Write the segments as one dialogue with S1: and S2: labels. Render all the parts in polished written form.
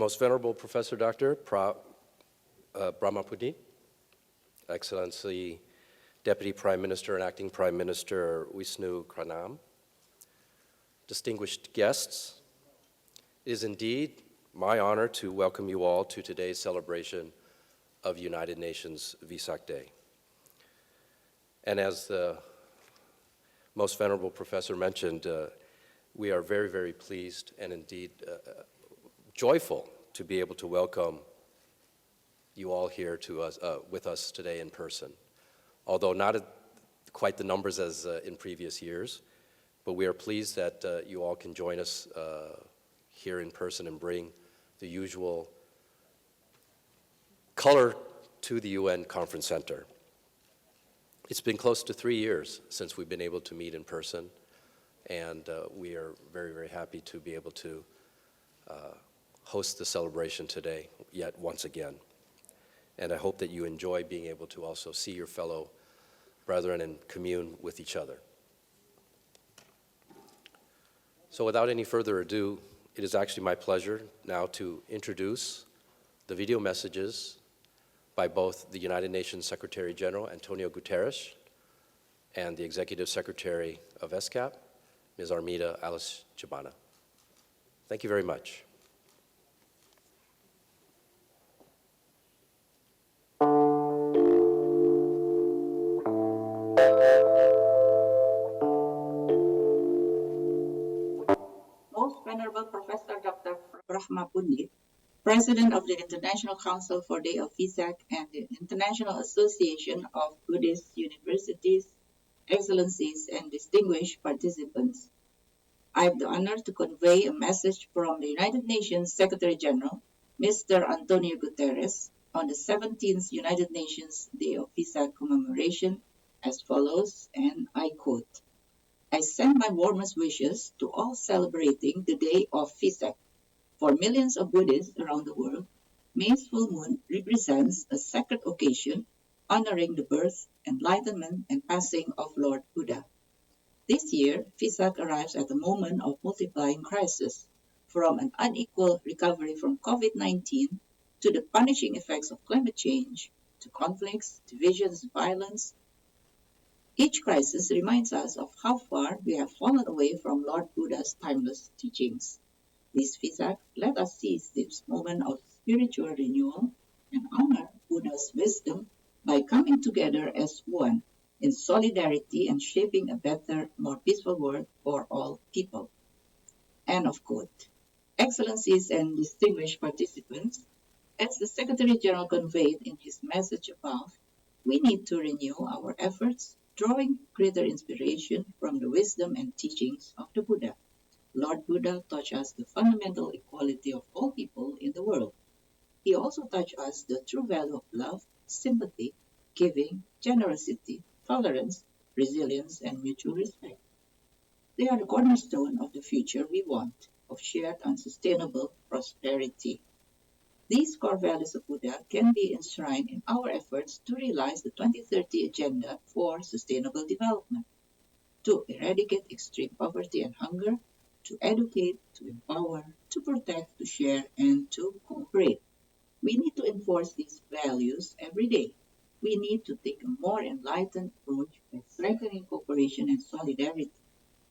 S1: Most Venerable Professor Dr. Brahmapudi, Excellency Deputy Prime Minister and Acting Prime Minister Wisnu Kranam, distinguished guests, it is indeed my honor to welcome you all to today's celebration of United Nations Vesak Day. And as the Most Venerable Professor mentioned, we are very, very pleased and indeed joyful to be able to welcome you all here to us, with us today in person. Although not at quite the numbers as in previous years, but we are pleased that you all can join us here in person and bring the usual color to the UN Conference Center. It's been close to 3 years since we've been able to meet in person, and we are very, very happy to be able to host the celebration today yet once again. And I hope that you enjoy being able to also see your fellow brethren and commune with each other. So without any further ado, it is actually my pleasure now to introduce the video messages by both the United Nations Secretary General Antonio Guterres and the Executive Secretary of ESCAP, Ms. Armida Alice Chabana. Thank you very much.
S2: Most Venerable Professor Dr. Brahmapudi, President of the International Council for Day of Vesak and the International Association of Buddhist Universities, Excellencies, and distinguished participants. I have the honor to convey a message from the United Nations Secretary General, Mr. Antonio Guterres, on the 17th United Nations Day of Vesak commemoration as follows, and I quote, "I send my warmest wishes to all celebrating the Day of Vesak. For millions of Buddhists around the world, May's full moon represents a sacred occasion honoring the birth, enlightenment, and passing of Lord Buddha. This year, Vesak arrives at a moment of multiplying crises, from an unequal recovery from COVID-19 to the punishing effects of climate change, to conflicts, divisions, violence. Each crisis reminds us of how far we have fallen away from Lord Buddha's timeless teachings. This Vesak, let us seize this moment of spiritual renewal and honor Buddha's wisdom by coming together as one in solidarity and shaping a better, more peaceful world for all people." End of quote. Excellencies and distinguished participants, as the Secretary General conveyed in his message above, we need to renew our efforts, drawing greater inspiration from the wisdom and teachings of the Buddha. Lord Buddha taught us the fundamental equality of all people in the world. He also taught us the true value of love, sympathy, giving, generosity, tolerance, resilience, and mutual respect. They are the cornerstone of the future we want, of shared and sustainable prosperity. These core values of Buddha can be enshrined in our efforts to realize the 2030 Agenda for Sustainable Development, to eradicate extreme poverty and hunger, to educate, to empower, to protect, to share, and to cooperate. We need to enforce these values every day. We need to take a more enlightened approach by strengthening cooperation and solidarity,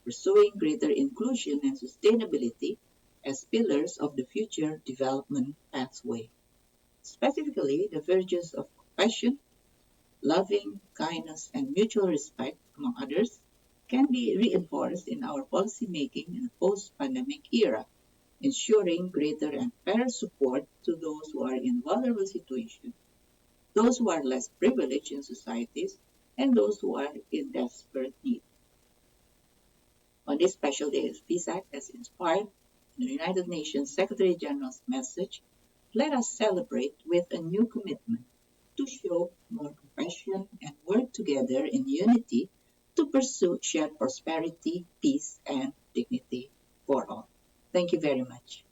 S2: pursuing greater inclusion and sustainability as pillars of the future development pathway. Specifically, the virtues of compassion, loving, kindness, and mutual respect, among others, can be reinforced in our policy making in a post-pandemic era, ensuring greater and fairer support to those who are in vulnerable situations, those who are less privileged in societies, and those who are in desperate need. On this special day of Vesak, as inspired in the United Nations Secretary General's message, let us celebrate with a new commitment to show more compassion and work together in unity to pursue shared prosperity, peace, and dignity for all. Thank you very much.